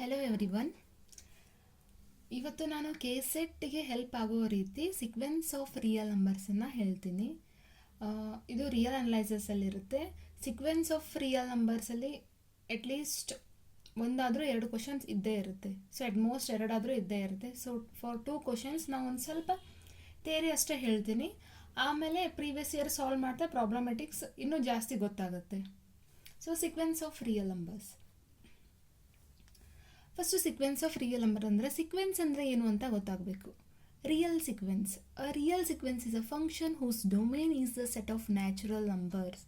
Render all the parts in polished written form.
Hello everyone. ಇವತ್ತು ನಾನು ಕೆಸೆಟ್ಗೆ help ಆಗೋ ರೀತಿ ಸೀಕ್ವೆನ್ಸ್ ಆಫ್ ರಿಯಲ್ ನಂಬರ್ಸನ್ನು ಹೇಳ್ತೀನಿ. ಇದು ರಿಯಲ್ ಅನಲೈಸಸಲ್ಲಿರುತ್ತೆ. ಸೀಕ್ವೆನ್ಸ್ ಆಫ್ ರಿಯಲ್ ನಂಬರ್ಸಲ್ಲಿ ಅಟ್ಲೀಸ್ಟ್ ಒಂದಾದರೂ 2 ಕ್ವಶನ್ಸ್ ಇದ್ದೇ ಇರುತ್ತೆ. ಸೊ ಅಟ್ ಮೋಸ್ಟ್ 2 ಆದರೂ ಇದ್ದೇ ಇರುತ್ತೆ. ಸೊ ಫಾರ್ 2 ಕ್ವಶನ್ಸ್ ನಾವು ಒಂದು ಸ್ವಲ್ಪ ಥಿಯರಿ ಅಷ್ಟೇ ಹೇಳ್ತೀನಿ. ಆಮೇಲೆ ಪ್ರೀವಿಯಸ್ ಇಯರ್ ಸಾಲ್ವ್ ಮಾಡ್ತಾ ಪ್ರಾಬ್ಲಮೆಟಿಕ್ಸ್ ಇನ್ನೂ ಜಾಸ್ತಿ ಗೊತ್ತಾಗುತ್ತೆ. So sequence of real numbers. First sequence of real number ಅಂದರೆ ಸೀಕ್ವೆನ್ಸ್ ಅಂದರೆ ಏನು ಅಂತ ಗೊತ್ತಾಗಬೇಕು. Real sequence. A real sequence is a function whose domain is the set of natural numbers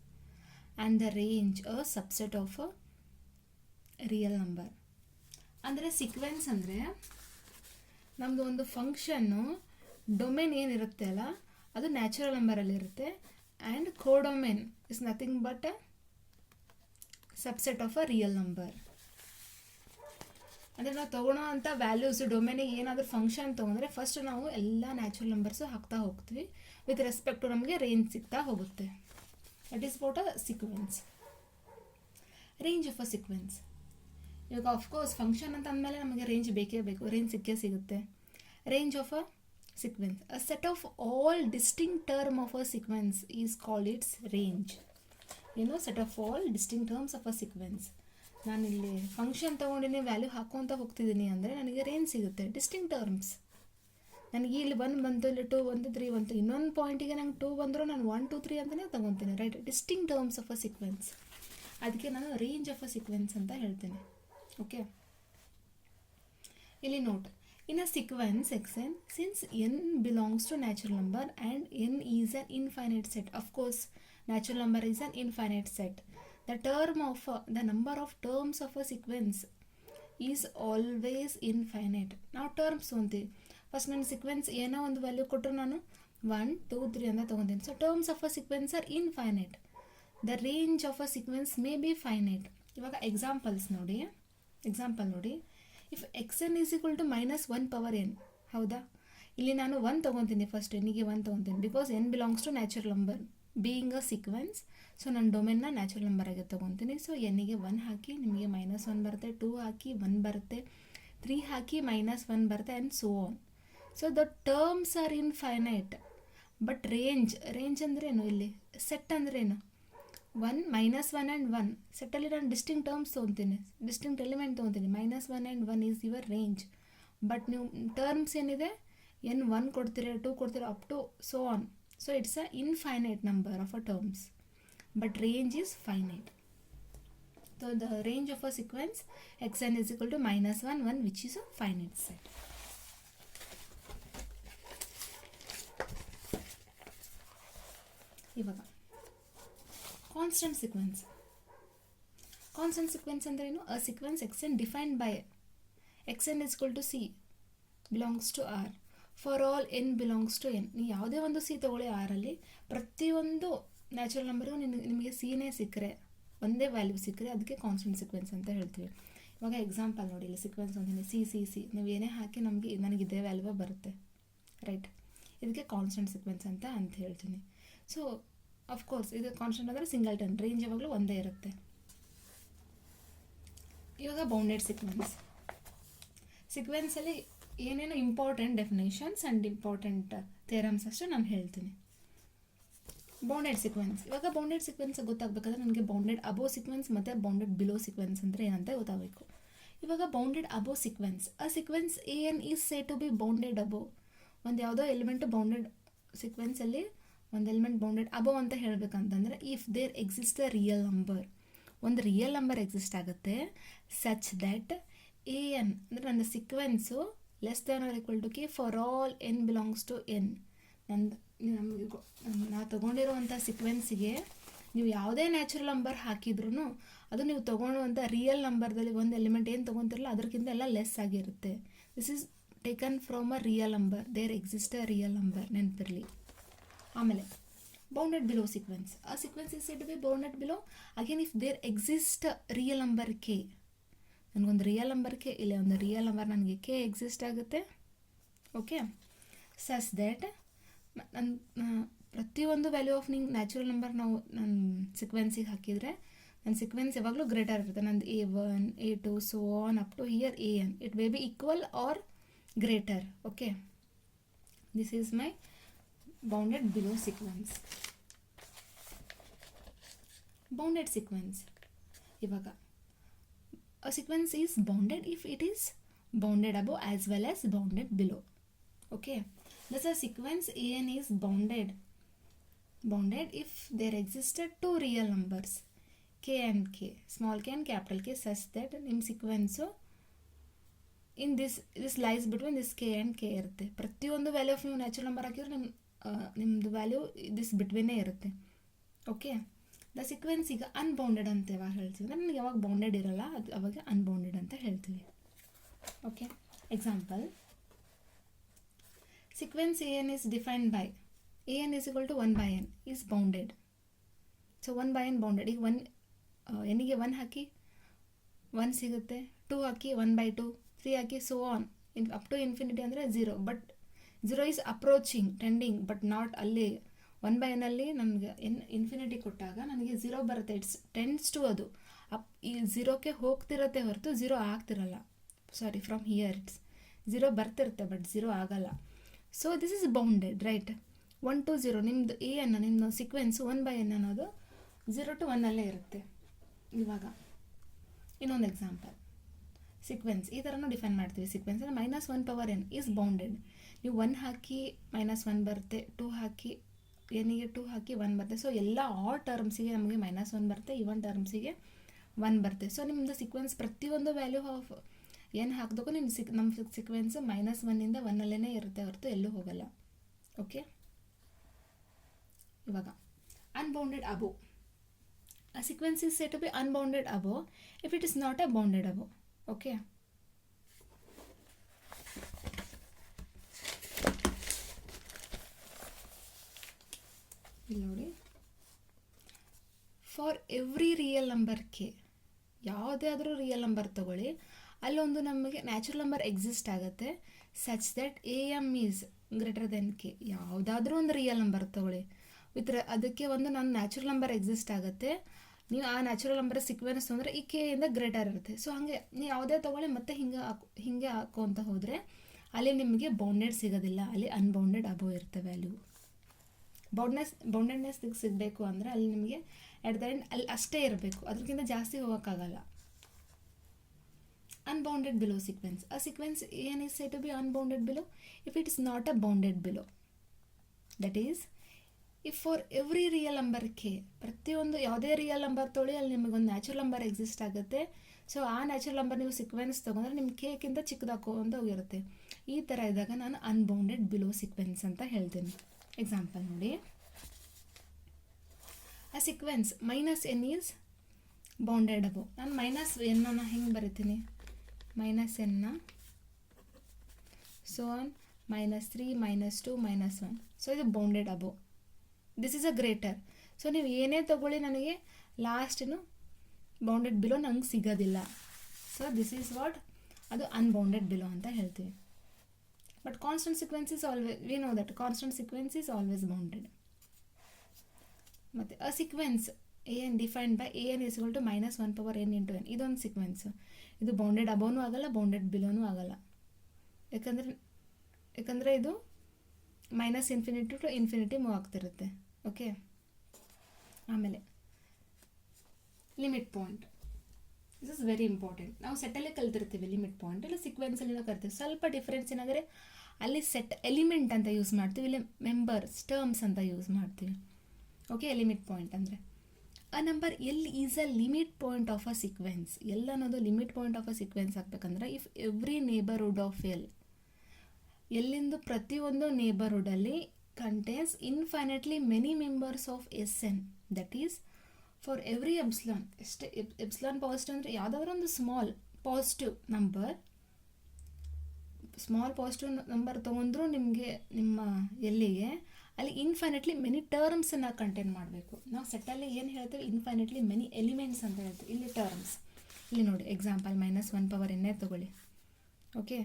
and the range a subset of a real number. ಅಂದರೆ sequence ಅಂದರೆ ನಮ್ಮದು ಒಂದು ಫಂಕ್ಷನ್ನು ಡೊಮೇನ್ ಏನಿರುತ್ತೆ ಅಲ್ಲ, ಅದು ನ್ಯಾಚುರಲ್ ನಂಬರಲ್ಲಿರುತ್ತೆ. And codomain is nothing but a subset of a real number. ಅಂದರೆ ನಾವು ತೊಗೊಳೋ ಅಂಥ ವ್ಯಾಲ್ಯೂಸು ಡೊಮೇನಿಗೆ ಏನಾದರೂ ಫಂಕ್ಷನ್ ತೊಗೊಂಡ್ರೆ ಫಸ್ಟ್ ನಾವು ಎಲ್ಲ ನ್ಯಾಚುರಲ್ ನಂಬರ್ಸು ಹಾಕ್ತಾ ಹೋಗ್ತೀವಿ. ವಿತ್ ರೆಸ್ಪೆಕ್ಟ್ ಟು ನಮಗೆ ರೇಂಜ್ ಸಿಗ್ತಾ ಹೋಗುತ್ತೆ. That is what a sequence. Range of a sequence. ಇವಾಗ ಆಫ್ಕೋರ್ಸ್ ಫಂಕ್ಷನ್ ಅಂತ ಅಂದಮೇಲೆ ನಮಗೆ ರೇಂಜ್ ಬೇಕೇ ಬೇಕು. ರೇಂಜ್ ಸಿಕ್ಕೇ ಸಿಗುತ್ತೆ. Range of a sequence. A set of all distinct term of a sequence is called its range. ಏನು set of all distinct terms of a sequence. ನಾನಿಲ್ಲಿ ಫಂಕ್ಷನ್ ತೊಗೊಂಡಿನಿ, ವ್ಯಾಲ್ಯೂ ಹಾಕ್ಕೊತ ಹೋಗ್ತಿದ್ದೀನಿ ಅಂದರೆ ನನಗೆ ರೇಂಜ್ ಸಿಗುತ್ತೆ. Distinct terms. ನನಗೆ ಇಲ್ಲಿ 1 ಬಂತು, ಇಲ್ಲಿ 2 ಬಂತು, 3 ಬಂತು, ಇನ್ನೊಂದು ಪಾಯಿಂಟಿಗೆ ನಂಗೆ 2 ಬಂದರೂ ನಾನು 1 2 3 ಅಂತಲೇ ತೊಗೊತೀನಿ. Right? Distinct terms of a sequence. ಅದಕ್ಕೆ ನಾನು ರೇಂಜ್ ಆಫ್ ಅ ಸೀಕ್ವೆನ್ಸ್ ಅಂತ ಹೇಳ್ತೀನಿ. ಓಕೆ, ಇಲ್ಲಿ note. In a sequence xn, since n belongs to natural number and n is an infinite set. Of course natural number is an infinite set. The number of terms of a sequence is always infinite. ನಾವು terms ತೊಗೊತೀವಿ. First ನನ್ನ sequence ಏನೋ ಒಂದು value ಕೊಟ್ಟರು ನಾನು 1 2 3 ಅಂತ ತೊಗೊತೀನಿ. So terms of a sequence are infinite. The range of a sequence may be finite. ಇವಾಗ ಎಕ್ಸಾಂಪಲ್ ನೋಡಿ. If xn is equal to -1 power n, ಹೌದಾ? ಇಲ್ಲಿ ನಾನು 1 ತೊಗೊತೀನಿ. ಫಸ್ಟ್ ಎನ್ನಿಗೆ 1 ತೊಗೊತೀನಿ. Because n belongs to natural number being a sequence. So ನನ್ನ ಡೊಮೇನ್ನ ನ್ಯಾಚುರಲ್ ನಂಬರಾಗೆ ತೊಗೊತೀನಿ. ಸೊ ಎನ್ನಿಗೆ 1 ಹಾಕಿ ನಿಮಗೆ -1 ಬರುತ್ತೆ, 2 ಹಾಕಿ 1 ಬರುತ್ತೆ, 3 ಹಾಕಿ -1 ಬರುತ್ತೆ, and so on. So the terms are infinite. But range ಅಂದ್ರೇನು? ಇಲ್ಲಿ ಸೆಟ್ ಅಂದ್ರೇನು? 1 -1 ಆ್ಯಂಡ್ 1 ಸೆಟ್ಟಲ್ಲಿ ನಾನು ಡಿಸ್ಟಿಂಕ್ಟ್ ಟರ್ಮ್ಸ್ ತೊಗೊತೀನಿ, ಡಿಸ್ಟಿಂಕ್ಟ್ ಎಲಿಮೆಂಟ್ ತೊಗೊತೀನಿ. -1 and 1 is your range. But ನೀವು ಟರ್ಮ್ಸ್ ಏನಿದೆ, n 1 ಕೊಡ್ತೀರಾ, 2 ಕೊಡ್ತೀರಾ, up to so on. So it's a infinite number of a terms, but range is finite. So the range of a sequence xn is equal to -1 1, which is a finite set. ಇವಾಗ constant sequence. Constant sequence ಅಂದ್ರೆ ಏನು? A sequence xn defined by xn is equal to c belongs to r. For all n belongs to n. ನೀವು ಯಾವುದೇ ಒಂದು C ತೊಗೊಳ್ಳಿ ಆರಲ್ಲಿ, ಪ್ರತಿಯೊಂದು natural ನಂಬರಿಗೂ ನಿಮಗೆ ಸಿನೇ ಸಿಕ್ಕರೆ, ಒಂದೇ ವ್ಯಾಲ್ಯೂ ಸಿಕ್ಕರೆ ಅದಕ್ಕೆ ಕಾನ್ಸ್ಟೆಂಟ್ ಸೀಕ್ವೆನ್ಸ್ ಅಂತ ಹೇಳ್ತೀವಿ. ಇವಾಗ ಎಕ್ಸಾಂಪಲ್ ನೋಡಿ, ಇಲ್ಲಿ ಸೀಕ್ವೆನ್ಸ್ ಅಂತೀನಿ ಸಿ ನೀವು ಏನೇ ಹಾಕಿ ನನಗೆ ಇದೇ ವ್ಯಾಲ್ಯೂ ಬರುತ್ತೆ. ರೈಟ್? ಇದಕ್ಕೆ ಕಾನ್ಸ್ಟೆಂಟ್ ಸೀಕ್ವೆನ್ಸ್ ಅಂತ ಹೇಳ್ತೀನಿ. ಸೊ ಅಫ್ಕೋರ್ಸ್ ಇದು ಕಾನ್ಸ್ಟೆಂಟ್ ಅಂದರೆ ಸಿಂಗಲ್ಟನ್. ರೇಂಜ್ ಯಾವಾಗಲೂ ಒಂದೇ ಇರುತ್ತೆ. ಇವಾಗ ಬೌಂಡೆಡ್ ಸೀಕ್ವೆನ್ಸಲ್ಲಿ ಏನೇನು important definitions and important theorems ಅಷ್ಟೇ ನಾನು ಹೇಳ್ತೀನಿ. Bounded sequence. ಇವಾಗ ಬೌಂಡೆಡ್ ಸೀಕ್ವೆನ್ಸ್ ಗೊತ್ತಾಗಬೇಕಾದ್ರೆ ನನಗೆ ಬೌಂಡೆಡ್ ಅಬೋ ಸೀಕ್ವೆನ್ಸ್ ಮತ್ತು ಬೌಂಡೆಡ್ ಬಿಲೋ ಸೀಕ್ವೆನ್ಸ್ ಅಂದರೆ ಏನಂತ ಗೊತ್ತಾಗಬೇಕು. ಇವಾಗ bounded above sequence. A sequence an is say to be bounded above. ಒಂದು ಯಾವುದೋ ಎಲಿಮೆಂಟ್ ಬೌಂಡೆಡ್ ಸೀಕ್ವೆನ್ಸಲ್ಲಿ ಒಂದು ಎಲಿಮೆಂಟ್ ಬೌಂಡೆಡ್ ಅಬೋ ಅಂತ ಹೇಳಬೇಕಂತಂದರೆ, if there exist a real number, ಒಂದು ರಿಯಲ್ ನಂಬರ್ ಎಕ್ಸಿಸ್ಟ್ ಆಗುತ್ತೆ, ಸಚ್ ದ್ಯಾಟ್ an ಅಂದರೆ ನನ್ನ sequence less than or equal to k for all n belongs to n. ನಾವು ತೊಗೊಂಡಿರುವಂಥ ಸೀಕ್ವೆನ್ಸಿಗೆ ನೀವು ಯಾವುದೇ ನ್ಯಾಚುರಲ್ ನಂಬರ್ ಹಾಕಿದ್ರೂ ಅದು ನೀವು ತೊಗೊಳ್ಳುವಂಥ ರಿಯಲ್ ನಂಬರ್ದಲ್ಲಿ ಒಂದು ಎಲಿಮೆಂಟ್ ಏನು ತೊಗೊತಿರಲ್ಲ ಅದಕ್ಕಿಂತ ಎಲ್ಲ ಲೆಸ್ ಆಗಿರುತ್ತೆ. This is taken from a real number. There exist a real number, ನೆನಪಿರಲಿ. ಆಮೇಲೆ ಬೌಂಡೆಡ್ ಬಿಲೋ ಸೀಕ್ವೆನ್ಸ್. ಆ sequence is said to be bounded below again if there exist real number k. ನನಗೊಂದು real number K, ಇಲ್ಲ ಒಂದು real number ನನಗೆ K exist ಆಗುತ್ತೆ. Okay, such that ನನ್ನ ಪ್ರತಿಯೊಂದು ವ್ಯಾಲ್ಯೂ ಆಫ್ ನ್ಯಾಚುರಲ್ ನಂಬರ್ ನಾವು ನನ್ನ ಸೀಕ್ವೆನ್ಸಿಗೆ ಹಾಕಿದರೆ ನನ್ನ ಸೀಕ್ವೆನ್ಸ್ ಯಾವಾಗಲೂ ಗ್ರೇಟರ್ ಇರುತ್ತೆ. ನಂದು A1 A2 so on up to here AN. It may be equal or greater. Okay, this is my bounded below sequence. Bounded sequence, ಇವಾಗ a sequence is bounded if it is bounded above as well as bounded below. Okay, thus a sequence AN is bounded if there existed two real numbers k and k, small k and capital K, such that ನಿಮ್ಮ sequence in this lies between this K and K ಇರುತ್ತೆ. ಪ್ರತಿಯೊಂದು value of ನೀವು natural number ಹಾಕಿದ್ರೆ ನಿಮ್ಮದು value this ಬಿಟ್ವೀನೇ ಇರುತ್ತೆ. Okay, the sequence ಈಗ unbounded ಅಂತ ಯಾವಾಗ ಹೇಳ್ತೀವಿ ಅಂದರೆ ನನಗೆ ಯಾವಾಗ ಬೌಂಡೆಡ್ ಇರಲ್ಲ ಅದು ಅವಾಗ ಅನ್ಬೌಂಡೆಡ್ ಅಂತ ಹೇಳ್ತೀವಿ. Okay, example, sequence AN is defined by AN is equal to 1 by n is bounded. So 1 by n bounded. ಈಗ ಎನಿಗೆ 1 ಹಾಕಿ 1 ಸಿಗುತ್ತೆ, 2 ಹಾಕಿ 1 by 2, 3 ಹಾಕಿ so on up to infinity ಅಂದರೆ 0. But 0 is approaching tending but not ಅಲ್ಲಿ 1 by n ಅಲ್ಲಿ ನನಗೆ infinity ಕೊಟ್ಟಾಗ ನನಗೆ 0 ಬರುತ್ತೆ. ಇಟ್ಸ್ ಟೆನ್ಸ್ ಟು ಅದು ಅಪ್ ಈ 0ಕ್ಕೆ ಹೋಗ್ತಿರತ್ತೆ ಹೊರತು 0 ಆಗ್ತಿರಲ್ಲ. ಸಾರಿ, ಫ್ರಮ್ ಹಿಯರ್ ಇಟ್ಸ್ 0 ಬರ್ತಿರುತ್ತೆ ಬಟ್ 0 ಆಗಲ್ಲ. So this is bounded, right. 1 to 0 ನಿಮ್ಮದು ಎ ಅನ್ನು ನಿಮ್ಮ ಸೀಕ್ವೆನ್ಸ್ 1 by n ಅನ್ನೋದು 0 to 1 ಅಲ್ಲೇ ಇರುತ್ತೆ. ಇವಾಗ ಇನ್ನೊಂದು ಎಕ್ಸಾಂಪಲ್, ಸೀಕ್ವೆನ್ಸ್ ಈ ಥರನೂ ಡಿಫೈನ್ ಮಾಡ್ತೀವಿ. Sequence -1 power n is bounded. ನೀವು 1 ಹಾಕಿ -1 ಬರುತ್ತೆ, 2 ಹಾಕಿ ಎನಿಗೆ 2 ಹಾಕಿ 1 ಬರುತ್ತೆ. ಸೊ ಎಲ್ಲ ಆಲ್ ಟರ್ಮ್ಸಿಗೆ ನಮಗೆ -1 ಬರುತ್ತೆ, ಈವನ್ ಟರ್ಮ್ಸಿಗೆ 1 ಬರುತ್ತೆ. ಸೊ ನಿಮ್ಮದು ಸೀಕ್ವೆನ್ಸ್ ಪ್ರತಿಯೊಂದು ವ್ಯಾಲ್ಯೂ ಆಫ್ ಏನು ಹಾಕಿದಕ್ಕೂ ನಿಮ್ಮ ನಮ್ಮ ಸೀಕ್ವೆನ್ಸ್ -1 1 ಅಲ್ಲೇ ಇರುತ್ತೆ ಹೊರತು ಎಲ್ಲೂ ಹೋಗಲ್ಲ. ಓಕೆ, ಇವಾಗ unbounded above. A sequence is said to be unbounded above if it is not a bounded above. Okay, ಇಲ್ಲಿ ನೋಡಿ, for every real number K, ಯಾವುದೇ ಆದರೂ ರಿಯಲ್ ನಂಬರ್ ತಗೊಳ್ಳಿ, ಅಲ್ಲೊಂದು ನಮಗೆ ನ್ಯಾಚುರಲ್ ನಂಬರ್ ಎಕ್ಸಿಸ್ಟ್ ಆಗುತ್ತೆ such that AM is greater than K. ಯಾವುದಾದ್ರೂ ಒಂದು ರಿಯಲ್ ನಂಬರ್ ತಗೊಳ್ಳಿ ಅದಕ್ಕೆ ಒಂದು ನನ್ನ ನ್ಯಾಚುರಲ್ ನಂಬರ್ ಎಕ್ಸಿಸ್ಟ್ ಆಗುತ್ತೆ. ನೀವು ಆ ನ್ಯಾಚುರಲ್ ನಂಬರ್ ಸೀಕ್ವೆನ್ಸ್ ಅಂದರೆ ಈ ಕೆ ಇಂದ ಗ್ರೇಟರ್ ಇರುತ್ತೆ. ಸೊ ಹಾಗೆ ನೀವು ಯಾವುದೇ ತೊಗೊಳ್ಳಿ ಮತ್ತೆ ಹಿಂಗೆ ಹಾಕೋಂತ ಹೋದರೆ ಅಲ್ಲಿ ನಿಮಗೆ ಬೌಂಡೆಡ್ ಸಿಗೋದಿಲ್ಲ, ಅಲ್ಲಿ ಅನ್ಬೌಂಡೆಡ್ ಅಬೋವ್ ಇರುತ್ತೆ ವ್ಯಾಲ್ಯೂ. ಬೌಂಡೆಡ್ನೆಸ್ ಸಿಗಬೇಕು ಅಂದರೆ ಅಲ್ಲಿ ನಿಮಗೆ ಎಟ್ ದ ಎಂಡ್ ಅಲ್ಲಿ ಅಷ್ಟೇ ಇರಬೇಕು, ಅದಕ್ಕಿಂತ ಜಾಸ್ತಿ ಹೋಗೋಕ್ಕಾಗಲ್ಲ. Unbounded below sequence. A sequence AN is said to be unbounded below if it is not a bounded below. That is, if for every real number k, ಪ್ರತಿಯೊಂದು ಯಾವುದೇ ರಿಯಲ್ ನಂಬರ್ ತೊಗೊಳ್ಳಿ ಅಲ್ಲಿ ನಿಮಗೊಂದು ನ್ಯಾಚುರಲ್ ನಂಬರ್ ಎಕ್ಸಿಸ್ಟ್ ಆಗುತ್ತೆ. So ಆ natural number ನೀವು sequence ತೊಗೊಂಡ್ರೆ ನಿಮ್ಮ ಕೇಕ್ಕಿಂತ ಚಿಕ್ಕದಾಕೋ ಅಂತ ಹೋಗಿರುತ್ತೆ. ಈ ಥರ ಇದ್ದಾಗ ನಾನು ಅನ್ಬೌಂಡೆಡ್ ಬಿಲೋ ಸೀಕ್ವೆನ್ಸ್ ಅಂತ ಹೇಳ್ತೀನಿ. ಎಕ್ಸಾಂಪಲ್ ನೋಡಿ, ಆ sequence -n is bounded above. ನಾನು -n ಅನ್ನು ಹೆಂಗೆ ಬರಿತೀನಿ, -n so on -3 -2 -1. ಸೊ ಇದು bounded above, this is a greater. So ನೀವು ಏನೇ ತಗೊಳ್ಳಿ ನನಗೆ ಲಾಸ್ಟಿನು ಬೌಂಡೆಡ್ ಬಿಲೋ ನಂಗೆ ಸಿಗೋದಿಲ್ಲ. ಸೊ ದಿಸ್ ಈಸ್ ವಾಟ್, ಅದು ಅನ್ಬೌಂಡೆಡ್ ಬಿಲೋ ಅಂತ ಹೇಳ್ತೀವಿ. But constant sequence is always, we know that constant sequence is always bounded. ಮತ್ತು a sequence AN defined by AN is equal to -1 power n into n. ಇದೊಂದು sequence, ಇದು bounded ಅಬೋವ್ನೂ ಆಗಲ್ಲ, bounded ಬಿಲೋನೂ ಆಗಲ್ಲ. ಯಾಕಂದರೆ ಇದು -∞ to infinity move ಆಗ್ತಿರುತ್ತೆ. Okay, ಆಮೇಲೆ limit point. This is very important. ನಾವು ಸೆಟ್ಟಲ್ಲೇ ಕಲ್ತಿರ್ತೀವಿ ಲಿಮಿಟ್ ಪಾಯಿಂಟ್, ಇಲ್ಲ ಸೀಕ್ವೆನ್ಸಲ್ಲಿ ನಾವು ಕಲ್ತೀವಿ. ಸ್ವಲ್ಪ ಡಿಫ್ರೆನ್ಸ್ ಏನಾದರೆ ಅಲ್ಲಿ ಸೆಟ್ ಎಲಿಮೆಂಟ್ ಅಂತ ಯೂಸ್ ಮಾಡ್ತೀವಿ, ಇಲ್ಲಿ ಮೆಂಬರ್ಸ್ ಟರ್ಮ್ಸ್ ಅಂತ ಯೂಸ್ ಮಾಡ್ತೀವಿ. ಓಕೆ, ಲಿಮಿಟ್ ಪಾಯಿಂಟ್ ಅಂದರೆ a number L is a limit point of a sequence. L ಅನ್ನೋದು limit point of a sequence ಆಗಬೇಕಂದ್ರೆ ಇಫ್ ಎವ್ರಿ ನೇಬರ್ಹುಡ್ ಆಫ್ ಎಲ್ಲಿಂದು ಪ್ರತಿಯೊಂದು ನೇಬರ್ಹುಡಲ್ಲಿ contains infinitely many members of SN. That is for every epsilon. ಎಷ್ಟೇ epsilon positive ಅಂದರೆ ಯಾವುದಾದ್ರೂ ಒಂದು small positive number ತೊಗೊಂಡ್ರೂ ನಿಮಗೆ ನಿಮ್ಮ ಎಲ್ಲಿಗೆ ಅಲ್ಲಿ ಇನ್ಫೈನೈಟ್ಲಿ ಮೆನಿ ಟರ್ಮ್ಸನ್ನು ಕಂಟೈನ್ ಮಾಡಬೇಕು. ನಾವು ಸೆಟ್ಟಲ್ಲಿ ಏನು ಹೇಳ್ತೀವಿ, ಇನ್ಫೈನೈಟ್ಲಿ ಮೆನಿ ಎಲಿಮೆಂಟ್ಸ್ ಅಂತ ಹೇಳ್ತೀವಿ. ಇಲ್ಲಿ ಟರ್ಮ್ಸ್, ಇಲ್ಲಿ ನೋಡಿ ಎಕ್ಸಾಂಪಲ್ -1 power n ತೊಗೊಳ್ಳಿ. ಓಕೆ,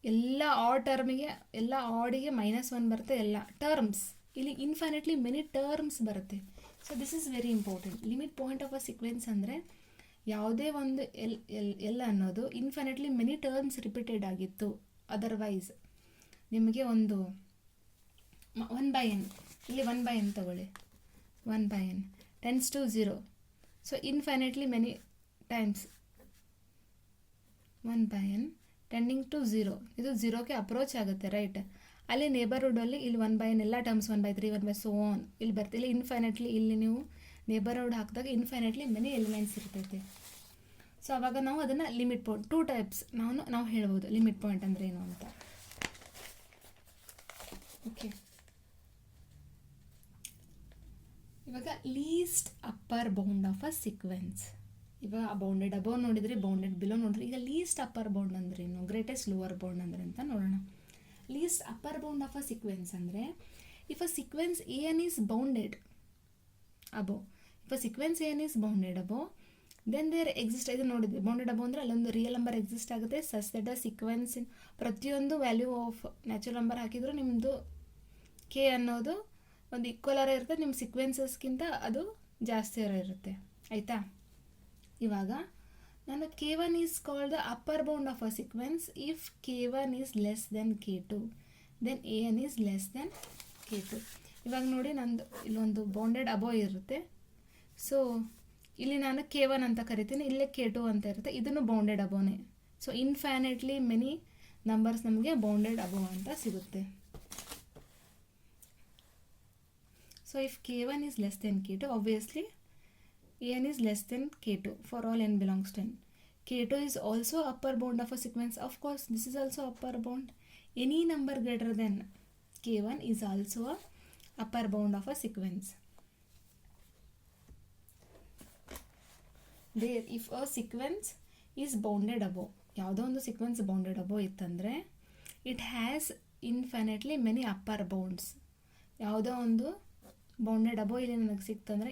ಎಲ್ಲ ಟರ್ಮಿಗೆ ಎಲ್ಲ ಆಡಿಗೆ -1 ಬರುತ್ತೆ, ಎಲ್ಲ ಟರ್ಮ್ಸ್. ಇಲ್ಲಿ ಇನ್ಫೈನೈಟ್ಲಿ ಮೆನಿ ಟರ್ಮ್ಸ್ ಬರುತ್ತೆ. So this is very important. Limit point of a sequence ಅಂದರೆ ಯಾವುದೇ ಒಂದು ಎಲ್ ಅನ್ನೋದು ಇನ್ಫಿನಿಟ್ಲಿ ಮೆನಿ ಟರ್ಮ್ಸ್ ರಿಪೀಟೆಡ್ ಆಗಿತ್ತು, ಅದರ್ವೈಸ್ ನಿಮಗೆ ಒಂದು 1/n, ಇಲ್ಲಿ 1/n ತಗೊಳ್ಳಿ, 1/n tends to 0. So infinitely many times 1/n tending to 0, ಇದು 0ಗೆ ಅಪ್ರೋಚ್ ಆಗುತ್ತೆ, ರೈಟ್. ಅಲ್ಲಿ ನೇಬರ್ಹುಡಲ್ಲಿ ಇಲ್ಲಿ 1/n ಎಲ್ಲ ಟರ್ಮ್ಸ್ 1/3 1 so on ಇಲ್ಲಿ ಬರ್ತೀವಿ. ಇಲ್ಲಿ ಇನ್ಫಿನಿಟ್ಲಿ ಇಲ್ಲಿ ನೀವು ನೇಬರ್ಹುಡ್ ಹಾಕಿದಾಗ ಇನ್ಫಿನಿಟ್ಲಿ ಮೆನಿ ಎಲಿಮೆಂಟ್ಸ್ ಇರ್ತೈತೆ. ಸೊ ಅವಾಗ ನಾವು ಅದನ್ನು ಲಿಮಿಟ್ ಪಾಯಿಂಟ್ 2 ಟೈಪ್ಸ್ ನಾವು ಹೇಳ್ಬೋದು ಲಿಮಿಟ್ ಪಾಯಿಂಟ್ ಅಂದರೆ ಏನು ಅಂತ. ಓಕೆ, ಇವಾಗ least upper bound of a sequence. ಇವಾಗ ಬೌಂಡೆಡ್ ಅಬೌವ್ ನೋಡಿದ್ರಿ, ಬೌಂಡೆಡ್ ಬಿಲೋ ನೋಡಿದ್ರಿ. ಈಗ ಲೀಸ್ಟ್ ಅಪ್ಪರ್ ಬೌಂಡ್ ಅಂದ್ರೆ ಏನು, ಗ್ರೇಟೆಸ್ಟ್ ಲೋವರ್ ಬೌಂಡ್ ಅಂದ್ರೆ ಅಂತ ನೋಡೋಣ. Least upper bound of a sequence ಅಂದರೆ if a sequence an is bounded above, if a sequence an is bounded above, then there exist, ಇದು ನೋಡಿದ್ವಿ ಬೌಂಡೆಡ್ ಅಬೌವ್ ಅಂದರೆ ಅಲ್ಲೊಂದು ರಿಯಲ್ ನಂಬರ್ ಎಕ್ಸಿಸ್ಟ್ ಆಗುತ್ತೆ. Such that a sequence ಪ್ರತಿಯೊಂದು value of natural number ಹಾಕಿದ್ರು ನಿಮ್ಮದು K ಅನ್ನೋದು ಒಂದು ಈಕ್ವಲರೇ ಇರುತ್ತೆ, ನಿಮ್ಮ ಸೀಕ್ವೆನ್ಸಸ್ಗಿಂತ ಅದು ಜಾಸ್ತಿ ಇರುತ್ತೆ, ಆಯಿತಾ. ಇವಾಗ ನಾನು k1 is called the upper bound of a sequence if k1 is less than k2, then an is less than k2. ಇವಾಗ ನೋಡಿ ನಂದು ಇಲ್ಲೊಂದು ಬೌಂಡೆಡ್ ಅಬೋವ್ ಇರುತ್ತೆ. ಸೊ ಇಲ್ಲಿ ನಾನು k1 ಅಂತ ಕರಿತೀನಿ, ಇಲ್ಲೇ k2 ಅಂತ ಇರುತ್ತೆ, ಇದನ್ನು ಬೌಂಡೆಡ್ ಅಬೋವ್ನೇ. ಸೊ ಇನ್ಫೈನೈಟ್ಲಿ ಮೆನಿ ನಂಬರ್ಸ್ ನಮಗೆ ಬೌಂಡೆಡ್ ಅಬೋವ್ ಅಂತ ಸಿಗುತ್ತೆ. So if k1 is less than k2, obviously an is less than k2 for all n belongs to n. k2 is also upper bound of a sequence. Of course, this is also upper bound. Any number greater than k1 is also a upper bound of a sequence. There, if a sequence is bounded above, ಯಾವುದೋ ಒಂದು sequence bounded above ಇತ್ತಂದರೆ it has infinitely many upper bounds. ಯಾವುದೋ ಒಂದು bounded above ಇಲ್ಲಿ ನನಗೆ ಸಿಕ್ತಂದರೆ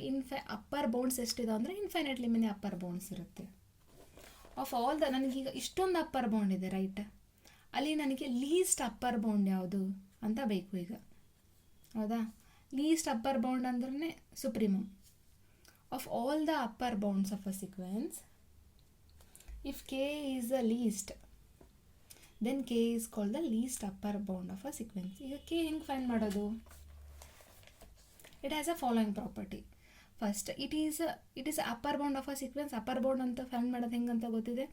upper bounds ಎಷ್ಟಿದೆ ಅಂದರೆ infinitely many upper bounds ಇರುತ್ತೆ. ಆಫ್ ಆಲ್ ನನಗೀಗ ಇಷ್ಟೊಂದು ಅಪ್ಪರ್ ಬೌಂಡ್ ಇದೆ, ರೈಟ್. ಅಲ್ಲಿ ನನಗೆ ಲೀಸ್ಟ್ ಅಪ್ಪರ್ ಬೌಂಡ್ ಯಾವುದು ಅಂತ ಬೇಕು ಈಗ, ಹೌದಾ. ಲೀಸ್ಟ್ ಅಪ್ಪರ್ ಬೌಂಡ್ ಅಂದ್ರೆ supremum of all the upper bounds of a sequence. If K is the least, then K is called the least upper bound of a sequence. ಈಗ K ಹೆಂಗೆ find ಮಾಡೋದು? It has a following property. First, it is upper bound of a sequence. upper bound ಅಂತ find ಮಾಡೋದು ಹೆಂಗೆ ಅಂತ ಗೊತ್ತಿದೆ.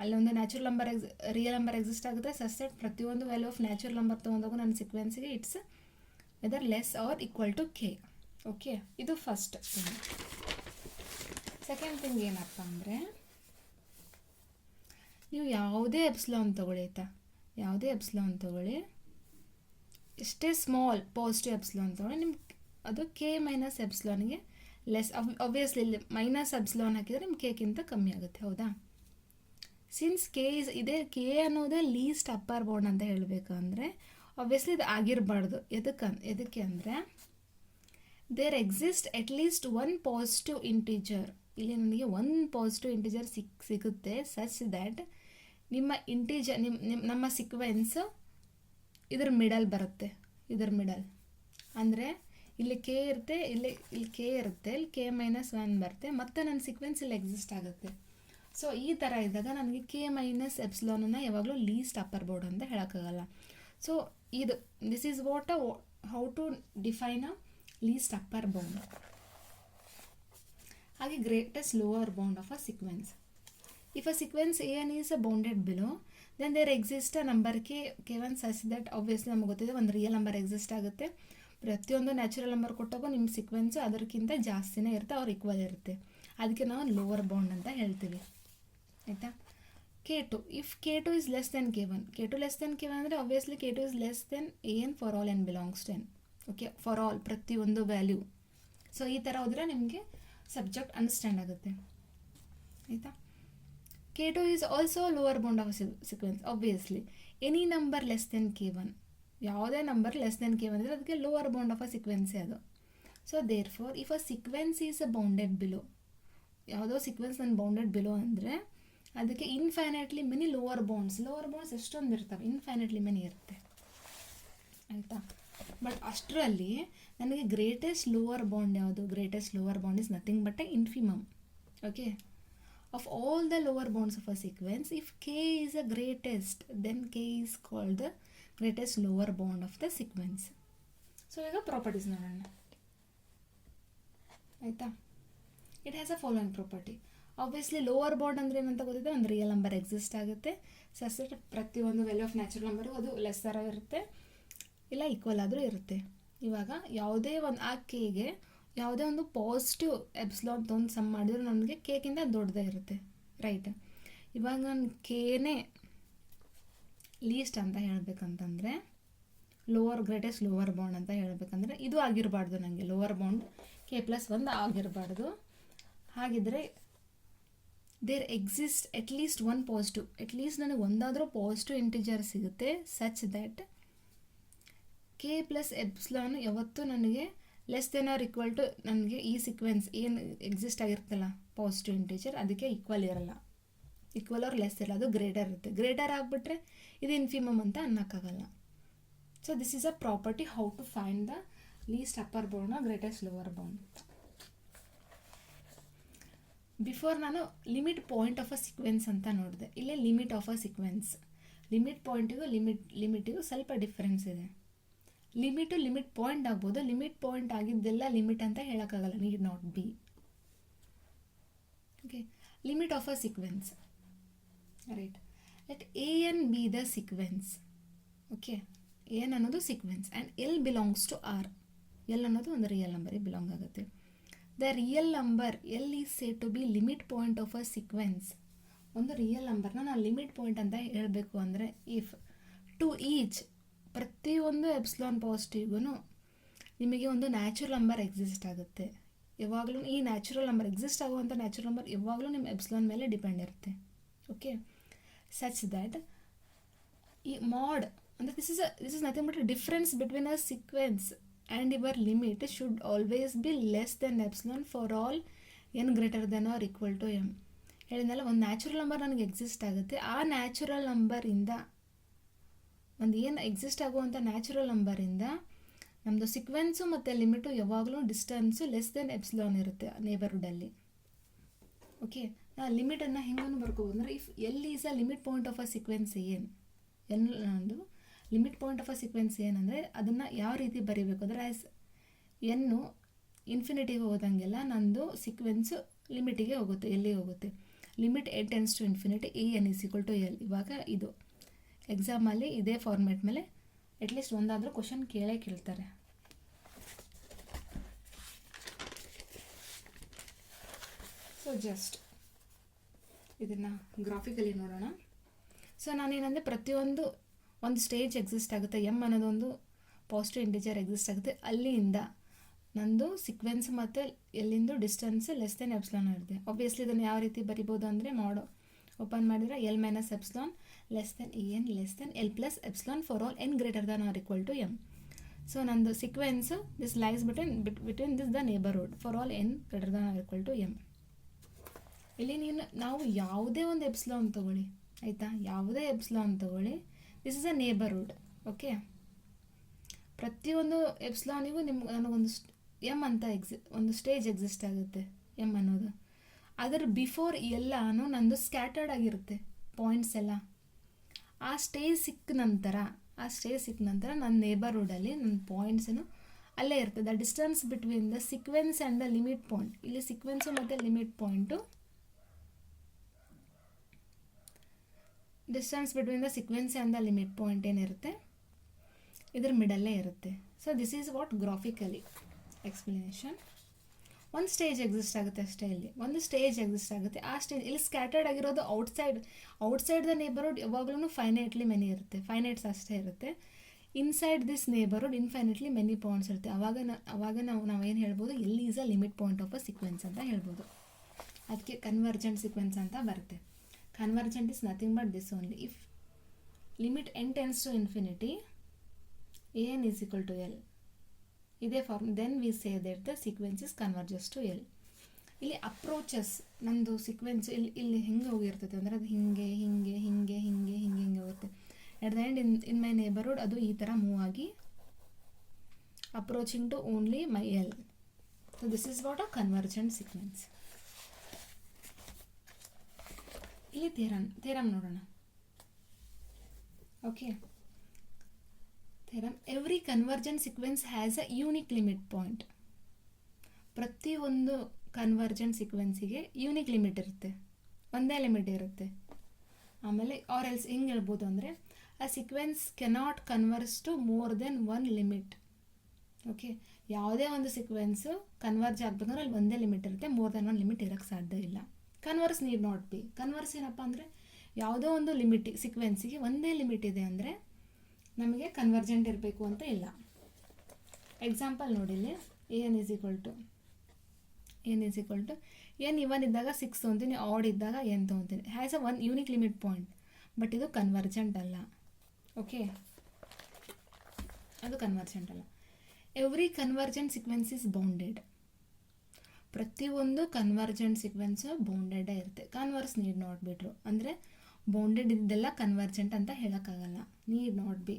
ಅಲ್ಲೊಂದು natural number real number exist ಆಗುತ್ತೆ. ಸಚ್ ದಟ್ ಪ್ರತಿಯೊಂದು ವ್ಯಾಲ್ಯೂ ಆಫ್ ನ್ಯಾಚುರಲ್ ನಂಬರ್ ತೊಗೊಂಡಾಗ ನನ್ನ ಸೀಕ್ವೆನ್ಸ್ಗೆ it's whether less or equal to k. Okay, ಇದು ಫಸ್ಟ್ ಥಿಂಗ್. ಸೆಕೆಂಡ್ ಥಿಂಗ್ ಏನಪ್ಪ ಅಂದರೆ, ನೀವು ಯಾವುದೇ ಎಪ್ಸಿಲಾನ್ ತೊಗೊಳ್ಳಿ, ಆಯಿತಾ, ಯಾವುದೇ ಎಪ್ಸಿಲಾನ್ ತೊಗೊಳ್ಳಿ, ಎಷ್ಟೇ ಸ್ಮಾಲ್ ಪಾಸಿಟಿವ್ ಎಪ್ಸಿಲಾನ್ ತೊಗೊಳ್ಳಿ, ನಿಮ್ಗೆ ಅದು ಕೆ ಮೈನಸ್ ಎಪ್ಸಿಲಾನ್ಗೆ ಲೆಸ್. ಆಬ್ವಿಯಸ್ಲಿ ಇಲ್ಲಿ ಮೈನಸ್ ಎಪ್ಸಿಲಾನ್ ಹಾಕಿದರೆ ನಿಮ್ಮ ಕೇಕ್ಕಿಂತ ಕಮ್ಮಿ ಆಗುತ್ತೆ, ಹೌದಾ. ಸಿನ್ಸ್ ಕೆ ಇಸ್ ಇದೆ, ಕೆ ಅನ್ನೋದೇ ಲೀಸ್ಟ್ ಅಪ್ಪರ್ ಬೌಂಡ್ ಅಂತ ಹೇಳಬೇಕಂದ್ರೆ ಆಬ್ವಿಯಸ್ಲಿ ಇದು ಆಗಿರಬಾರ್ದು. ಎದಕ್ಕೆ ಅಂದರೆ there exist at least one positive integer. ಇಲ್ಲಿ ನನಗೆ ಒಂದು ಪಾಸಿಟಿವ್ ಇಂಟಿಜರ್ ಸಿಗುತ್ತೆ ಸಚ್ ದ್ಯಾಟ್ ನಿಮ್ಮ ಇಂಟಿಜರ್ ನಮ್ಮ ಸೀಕ್ವೆನ್ಸ್ ಇದ್ರ ಮಿಡಲ್ ಬರುತ್ತೆ. ಇದ್ರ ಮಿಡಲ್ ಅಂದರೆ ಇಲ್ಲಿ ಕೆ ಇರುತ್ತೆ, ಇಲ್ಲಿ ಕೆ ಇರುತ್ತೆ, ಇಲ್ಲಿ ಕೆ ಮೈನಸ್ 1 ಬರುತ್ತೆ, ಮತ್ತು ನನ್ನ ಸೀಕ್ವೆನ್ಸ್ ಇಲ್ಲಿ ಎಕ್ಸಿಸ್ಟ್ ಆಗುತ್ತೆ. ಸೊ ಈ ಥರ ಇದ್ದಾಗ ನನಗೆ ಕೆ ಮೈನಸ್ ಎಪ್ಸಿಲಾನನ್ನು ಯಾವಾಗಲೂ ಲೀಸ್ಟ್ ಅಪ್ಪರ್ ಬೌಂಡ್ ಅಂತ ಹೇಳೋಕ್ಕಾಗಲ್ಲ. ಸೊ ಇದು this is what how to define a least upper bound. ಹಾಗೆ greatest lower bound of a sequence. If a sequence an is bounded below, then there exists a number k1 such that obviously ನಮಗೆ ಗೊತ್ತಿದೆ ಒಂದು real number exist ಆಗುತ್ತೆ. ಪ್ರತಿಯೊಂದು natural number ಕೊಟ್ಟಾಗ ನಿಮ್ಮ sequence ಅದಕ್ಕಿಂತ ಜಾಸ್ತಿನೇ ಇರುತ್ತೆ, ಅವ್ರು ಈಕ್ವಲ್ ಇರುತ್ತೆ. ಅದಕ್ಕೆ ನಾವು ಲೋವರ್ ಬೌಂಡ್ ಅಂತ ಹೇಳ್ತೀವಿ, ಆಯಿತಾ. k2, if k2 is less than k1, k2 less than k1 ಅಂದರೆ obviously k2 is less than an for all n belongs to n. Okay, for all ಪ್ರತಿಯೊಂದು ವ್ಯಾಲ್ಯೂ. ಸೊ ಈ ಥರ ಹೋದರೆ ನಿಮಗೆ ಸಬ್ಜೆಕ್ಟ್ ಅಂಡರ್ಸ್ಟ್ಯಾಂಡ್ ಆಗುತ್ತೆ, ಆಯಿತಾ. k2 is also lower bound of a sequence. Obviously, any number less than k1, ಯಾವುದೇ number less than k1 ಇದ್ರೆ ಅದಕ್ಕೆ ಲೋವರ್ ಬೌಂಡ್ ಆಫ್ ಅ ಸೀಕ್ವೆನ್ಸೇ ಅದು. So therefore if a sequence is a bounded below, ಯಾವುದೋ sequence ನನ್ನ bounded below ಅಂದರೆ ಅದಕ್ಕೆ infinitely many lower bounds ಎಷ್ಟೊಂದು ಇರ್ತವೆ, ಇನ್ಫೈನೈಟ್ಲಿ ಮೆನಿ ಇರುತ್ತೆ, ಆಯಿತಾ. ಬಟ್ ಅಷ್ಟರಲ್ಲಿ ನನಗೆ ಗ್ರೇಟೆಸ್ಟ್ ಲೋವರ್ ಬಾಂಡ್ ಯಾವುದು? Greatest lower bound is nothing but a infimum. Okay, of all the lower bounds of a sequence, if k is a greatest, then k is called the greatest lower bound of the sequence. So ಈಗ properties ನೋಡೋಣ ಆಯಿತಾ. It has a following property. Obviously lower bound ಅಂದರೆ ಏನಂತ ಗೊತ್ತಿದೆ, ಒಂದು real number exist ಆಗುತ್ತೆ such that ಪ್ರತಿಯೊಂದು value of natural number ಅದು ಲೆಸ್ಸರ ಇರುತ್ತೆ ಇಲ್ಲ ಈಕ್ವಲ್ ಆದರೂ ಇರುತ್ತೆ. ಇವಾಗ ಯಾವುದೇ ಒಂದು ಆ ಕೆಗೆ ಯಾವುದೇ ಒಂದು ಪಾಸಿಟಿವ್ ಎಪ್ಸಿಲಾನ್ ತೊಗೊಂಡು ಸಮ್ ಮಾಡಿದ್ರು ನನಗೆ ಕೇಕಿಂತ ದೊಡ್ಡದೇ ಇರುತ್ತೆ, ರೈಟ್? ಇವಾಗ ನಾನು ಕೇನೇ ಲೀಸ್ಟ್ ಅಂತ ಹೇಳಬೇಕಂತಂದರೆ, ಗ್ರೇಟೆಸ್ಟ್ ಲೋವರ್ ಬೌಂಡ್ ಅಂತ ಹೇಳಬೇಕಂದ್ರೆ ಇದು ಆಗಿರಬಾರ್ದು, ನನಗೆ ಲೋವರ್ ಬೌಂಡ್ k+1 ಆಗಿರಬಾರ್ದು. ಹಾಗಿದ್ರೆ there exist at least one positive, at least ನನಗೆ ಒಂದಾದರೂ ಪಾಸಿಟಿವ್ ಇಂಟಿಜರ್ ಸಿಗುತ್ತೆ ಸಚ್ ದ್ಯಾಟ್ k+ε ಯಾವತ್ತೂ ನನಗೆ less than or equal to ನನಗೆ ಈ ಸೀಕ್ವೆನ್ಸ್ ಏನು ಎಕ್ಸಿಸ್ಟ್ ಆಗಿರುತ್ತಲ್ಲ ಪಾಸಿಟಿವ್ ಇಂಟೀಜರ್ ಅದಕ್ಕೆ ಈಕ್ವಲ್ ಇರಲ್ಲ, ಈಕ್ವಲ್ ಆರ್ ಲೆಸ್ ಇರಲ್ಲ, ಅದು ಗ್ರೇಟರ್ ಇರುತ್ತೆ. ಗ್ರೇಟರ್ ಆಗಿಬಿಟ್ರೆ ಇದು ಇನ್ಫಿಮಮ್ ಅಂತ ಅನ್ನೋಕ್ಕಾಗಲ್ಲ. So this is a property how to find the least upper bound greatest lower bound. Before ನಾನು limit point of a sequence ಅಂತ ನೋಡಿದೆ, ಇಲ್ಲೇ limit of a sequence. Limit ಪಾಯಿಂಟಿಗೂ ಲಿಮಿಟಿಗೂ ಸ್ವಲ್ಪ ಡಿಫ್ರೆನ್ಸ್ ಇದೆ. ಲಿಮಿಟ್ ಪಾಯಿಂಟ್ ಆಗ್ಬೋದು, ಲಿಮಿಟ್ ಪಾಯಿಂಟ್ ಆಗಿದ್ದೆಲ್ಲ ಲಿಮಿಟ್ ಅಂತ ಹೇಳೋಕ್ಕಾಗಲ್ಲ, need not be. Okay, limit of a sequence, right? Let a n be the sequence. Okay, n ಅನ್ನೋದು sequence and L belongs to R. L ಅನ್ನೋದು ಒಂದು ರಿಯಲ್ ನಂಬರಿಗೆ belong ಆಗುತ್ತೆ. The real number L is say to be limit point of a sequence. ಒಂದು real ನಂಬರ್ನ ನಾನು limit point ಅಂತ ಹೇಳಬೇಕು ಅಂದರೆ, ಇಫ್ ಟು ಈಚ್ ಪ್ರತಿಯೊಂದು ಎಪ್ಸಿಲಾನ್ ಪಾಸಿಟಿವ್ಗೂ ನಿಮಗೆ ಒಂದು ನ್ಯಾಚುರಲ್ ನಂಬರ್ ಎಕ್ಸಿಸ್ಟ್ ಆಗುತ್ತೆ. ಯಾವಾಗಲೂ ಈ ನ್ಯಾಚುರಲ್ ನಂಬರ್ ಎಕ್ಸಿಸ್ಟ್ ಆಗುವಂಥ ನ್ಯಾಚುರಲ್ ನಂಬರ್ ಯಾವಾಗಲೂ ನಿಮ್ಮ ಎಪ್ಸಿಲಾನ್ ಮೇಲೆ ಡಿಪೆಂಡ್ ಇರುತ್ತೆ. ಓಕೆ, ಸಚ್ ದ್ಯಾಟ್ ಈ ಮಾಡ್ ಅಂದರೆ this is nothing but difference between a sequence and your limit should always be less than epsilon for all N greater than or equal to M. ಹೇಳಿದ್ನಲ್ಲ, ಒಂದು natural number ನನಗೆ exist ಆಗುತ್ತೆ, ಆ natural ನಂಬರಿಂದ ಒಂದು ಏನು exist ಆಗುವಂಥ natural ನಂಬರಿಂದ ನಮ್ಮದು ಸೀಕ್ವೆನ್ಸು ಮತ್ತು ಲಿಮಿಟು ಯಾವಾಗಲೂ ಡಿಸ್ಟೆನ್ಸು ಲೆಸ್ ದೆನ್ ಎಪ್ಸಿಲಾನ್ ಇರುತ್ತೆ ನೇಬರ್ಹುಡಲ್ಲಿ. ಓಕೆ, ನಾ ಲಿಮಿಟನ್ನು ಹೆಂಗೂ ಬರ್ಕೋಬೋದು ಅಂದರೆ, if L is a limit point of a sequence ಒಂದು limit point of a sequence ಏನಂದರೆ ಅದನ್ನು ಯಾವ ರೀತಿ ಬರೀಬೇಕು ಅಂದರೆ, ಆ್ಯಸ್ ಎನ್ನು ಇನ್ಫಿನಿಟಿಗೆ ಹೋದಂಗೆಲ್ಲ ನಂದು ಸೀಕ್ವೆನ್ಸು ಲಿಮಿಟಿಗೆ ಹೋಗುತ್ತೆ, ಎಲ್ಲಿಗೆ ಹೋಗುತ್ತೆ. Limit A tends to infinity A N is equal to L. ಇವಾಗ ಇದು ಎಕ್ಸಾಮಲ್ಲಿ ಇದೇ ಫಾರ್ಮ್ಯಾಟ್ ಮೇಲೆ ಅಟ್ಲೀಸ್ಟ್ ಒಂದಾದರೂ ಕ್ವಶನ್ ಕೇಳ್ತಾರೆ. ಸೊ ಜಸ್ಟ್ ಇದನ್ನು ಗ್ರಾಫಿಕಲಿ ನೋಡೋಣ. ಸೊ ನಾನೇನಂದರೆ ಪ್ರತಿಯೊಂದು ಒಂದು ಸ್ಟೇಜ್ ಎಕ್ಸಿಸ್ಟ್ ಆಗುತ್ತೆ, ಎಮ್ ಅನ್ನೋದೊಂದು ಪಾಸಿಟಿವ್ ಇಂಟಿಜರ್ ಎಕ್ಸಿಸ್ಟ್ ಆಗುತ್ತೆ, ಅಲ್ಲಿಂದ ನಂದು ಸೀಕ್ವೆನ್ಸ್ ಮತ್ತು ಎಲ್ಲಿಂದು ಡಿಸ್ಟೆನ್ಸ್ ಲೆಸ್ ದೆನ್ ಎಪ್ಸಿಲಾನ್ ಇರುತ್ತೆ. ಆಬ್ವಿಯಸ್ಲಿ ಇದನ್ನು ಯಾವ ರೀತಿ ಬರಿಬೋದು ಅಂದರೆ, ಓಪನ್ ಮಾಡಿದರೆ L minus epsilon less than a n less than L plus epsilon for all N greater than or equal to m. So ನಂದು sequence this lies between this the neighbourhood for all N greater than or equal to M. ಇಲ್ಲಿ ನಾವು ಯಾವುದೇ ಒಂದು epsilon ತೊಗೊಳ್ಳಿ, ಆಯಿತಾ, ಯಾವುದೇ epsilon ತೊಗೊಳ್ಳಿ, this is a neighbourhood. Okay, ಪ್ರತಿಯೊಂದು ಎಪ್ಸಿಲಾನಿಗೂ ನನಗೊಂದು ಎಮ್ ಅಂತ ಒಂದು ಸ್ಟೇಜ್ ಎಕ್ಸಿಸ್ಟ್ ಆಗುತ್ತೆ, ಎಮ್ ಅನ್ನೋದು. ಅದರ ಬಿಫೋರ್ ಎಲ್ಲನೂ ನಂದು ಸ್ಕ್ಯಾಟರ್ಡ್ ಆಗಿರುತ್ತೆ ಪಾಯಿಂಟ್ಸ್ ಎಲ್ಲ. ಆ ಸ್ಟೇಜ್ ಸಿಕ್ಕ ನಂತರ ನನ್ನ ನೇಬರ್ಹುಡಲ್ಲಿ ನನ್ನ ಪಾಯಿಂಟ್ಸನ್ನು ಅಲ್ಲೇ ಇರ್ತದೆ. The distance between the sequence and the limit point, ಇಲ್ಲಿ ಸೀಕ್ವೆನ್ಸು ಮತ್ತು limit point, distance between the sequence and the limit point ಏನಿರುತ್ತೆ ಇದ್ರ ಮಿಡಲ್ಲೇ ಇರುತ್ತೆ. So this is what graphically explanation. ಒಂದು ಸ್ಟೇಜ್ ಎಕ್ಸಿಸ್ಟ್ ಆಗುತ್ತೆ ಅಷ್ಟೇ, ಇಲ್ಲಿ ಒಂದು ಸ್ಟೇಜ್ ಎಕ್ಸಿಸ್ಟ್ ಆಗುತ್ತೆ. ಆ ಸ್ಟೇಜ್ ಇಲ್ಲಿ ಸ್ಕ್ಯಾಟರ್ಡ್ ಆಗಿರೋದು ಔಟ್ಸೈಡ್ ದ ನೇಬರ್ಹುಡ್ ಯಾವಾಗಲೂ ಫೈನೈಟ್ಲಿ ಮೆನಿ ಇರುತ್ತೆ, ಫೈನೈಟ್ಸ್ ಅಷ್ಟೇ ಇರುತ್ತೆ. Inside this neighbourhood infinitely many points ಇರುತ್ತೆ. ಅವಾಗ ನಾವೇನು ಹೇಳ್ಬೋದು, L is a limit point of a sequence ಅಂತ ಹೇಳ್ಬೋದು. ಅದಕ್ಕೆ ಕನ್ವರ್ಜೆಂಟ್ ಸೀಕ್ವೆನ್ಸ್ ಅಂತ ಬರುತ್ತೆ. Convergent is nothing but this only. If limit n tends to infinity A N is equal to L, ಇದೇ form, then we say that the sequences converges to L. ಇಲ್ಲಿ approaches ನಂದು sequence ಇಲ್ಲಿ ಹೆಂಗೆ ಹೋಗಿರ್ತೈತೆ ಅಂದರೆ, ಅದು ಹಿಂಗೆ ಹಿಂಗೆ ಹಿಂಗೆ ಹಿಂಗೆ ಹಿಂಗೆ ಹಿಂಗೆ ಹೋಗುತ್ತೆ. At the end in my neighbourhood ಅದು ಈ ಥರ ಮೂವ್ ಆಗಿ approaching to only my L. So this is what a convergent sequence. ಇಲ್ಲಿ ಥೇರಮ್ ನೋಡೋಣ. Okay, theorem every convergent sequence has a unique limit point. ಪ್ರತಿಯೊಂದು ಕನ್ವರ್ಜೆಂಟ್ ಸೀಕ್ವೆನ್ಸಿಗೆ ಯೂನಿಕ್ ಲಿಮಿಟ್ ಇರುತ್ತೆ, ಒಂದೇ limit ಇರುತ್ತೆ. ಆಮೇಲೆ ಆರ್ ಎಲ್ಸ್ ಹೆಂಗೆ ಹೇಳ್ಬೋದು ಅಂದರೆ, a sequence cannot converge to more than one limit. Okay, ಯಾವುದೇ ಒಂದು ಸೀಕ್ವೆನ್ಸು ಕನ್ವರ್ಜ್ ಆಗಬೇಕಂದ್ರೆ ಅಲ್ಲಿ ಒಂದೇ ಲಿಮಿಟ್ ಇರುತ್ತೆ, ಮೋರ್ ದೆನ್ ಒನ್ ಲಿಮಿಟ್ ಇರೋಕ್ಕೆ ಸಾಧ್ಯ ಇಲ್ಲ. Converse need not B. Converse ಏನಪ್ಪ ಅಂದರೆ, ಯಾವುದೋ ಒಂದು ಲಿಮಿಟ್ ಸೀಕ್ವೆನ್ಸಿಗೆ ಒಂದೇ ಲಿಮಿಟ್ ಇದೆ ಅಂದರೆ ನಮಗೆ ಕನ್ವರ್ಜೆಂಟ್ ಇರಬೇಕು ಅಂತ ಇಲ್ಲ. ಎಕ್ಸಾಂಪಲ್ ನೋಡಿಲ್ಲಿ, n is equal to n even ಇದ್ದಾಗ 6 ತೊಗೊತೀನಿ, ಆಡ್ ಇದ್ದಾಗ ಎನ್ ತೊಗೊತೀನಿ. Has a one unique limit point, but ಇದು ಕನ್ವರ್ಜೆಂಟ್ ಅಲ್ಲ. ಓಕೆ, ಅದು ಕನ್ವರ್ಜೆಂಟ್ ಅಲ್ಲ. Every convergent sequence is bounded. ಪ್ರತಿಯೊಂದು ಕನ್ವರ್ಜೆಂಟ್ ಸೀಕ್ವೆನ್ಸು ಬೌಂಡೆಡೇ ಇರುತ್ತೆ. Converse need not be true ಅಂದರೆ ಬೌಂಡೆಡ್ ಇದ್ದೆಲ್ಲ ಕನ್ವರ್ಜೆಂಟ್ ಅಂತ ಹೇಳೋಕ್ಕಾಗಲ್ಲ. Need not be.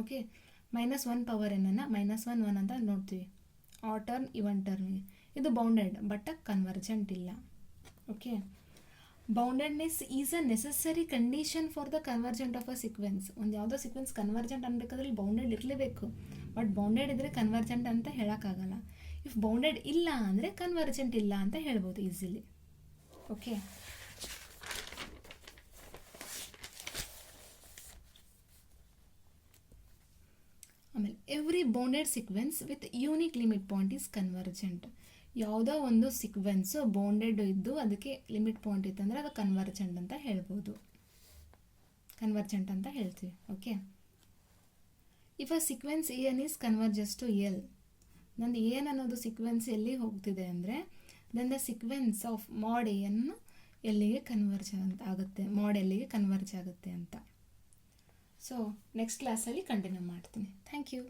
Okay, -1 power ಏನನ್ನು -1 ಅಂತ ನೋಡ್ತೀವಿ. ಆ ಟರ್ಮ್ ಇವನ್ ಟರ್ಮಿಗೆ ಇದು ಬೌಂಡೆಡ್ ಬಟ್ ಕನ್ವರ್ಜೆಂಟ್ ಇಲ್ಲ. Okay, boundedness is a necessary condition for the convergent of a sequence. ಒಂದು ಯಾವುದೋ ಸೀಕ್ವೆನ್ಸ್ ಕನ್ವರ್ಜೆಂಟ್ ಅನ್ಬೇಕಾದ್ರೆ ಬೌಂಡೆಡ್ ಇರಲೇಬೇಕು, ಬಟ್ ಬೌಂಡೆಡ್ ಇದ್ದರೆ ಕನ್ವರ್ಜೆಂಟ್ ಅಂತ ಹೇಳೋಕ್ಕಾಗಲ್ಲ. ಇಫ್ ಬೌಂಡೆಡ್ ಇಲ್ಲ ಅಂದರೆ ಕನ್ವರ್ಜೆಂಟ್ ಇಲ್ಲ ಅಂತ ಹೇಳ್ಬೋದು ಈಸಿಲಿ. ಓಕೆ, ಆಮೇಲೆ every bounded sequence with unique limit point is convergent. ಯಾವುದೋ ಒಂದು ಸೀಕ್ವೆನ್ಸು ಬೌಂಡೆಡ್ ಇದ್ದು ಅದಕ್ಕೆ ಲಿಮಿಟ್ ಪಾಯಿಂಟ್ ಇತ್ತಂದರೆ ಅದು ಕನ್ವರ್ಜೆಂಟ್ ಅಂತ ಹೇಳ್ಬೋದು, ಕನ್ವರ್ಜೆಂಟ್ ಅಂತ ಹೇಳ್ತೀವಿ. Okay, if a sequence N is converges to L, ನಂದು ಎನ್ ಅನ್ನೋದು ಸೀಕ್ವೆನ್ಸ್ ಎಲ್ಲಿ ಹೋಗ್ತಿದೆ ಅಂದರೆ then the sequence of mod N ಎಲ್ಲಿಗೆ ಕನ್ವರ್ಜ್ ಅಂತ ಆಗುತ್ತೆ, ಮಾಡ್ ಎಲ್ಲಿಗೆ ಕನ್ವರ್ಜ್ ಆಗುತ್ತೆ ಅಂತ. ಸೊ ನೆಕ್ಸ್ಟ್ ಕ್ಲಾಸಲ್ಲಿ ಕಂಟಿನ್ಯೂ ಮಾಡ್ತೀನಿ. Thank you.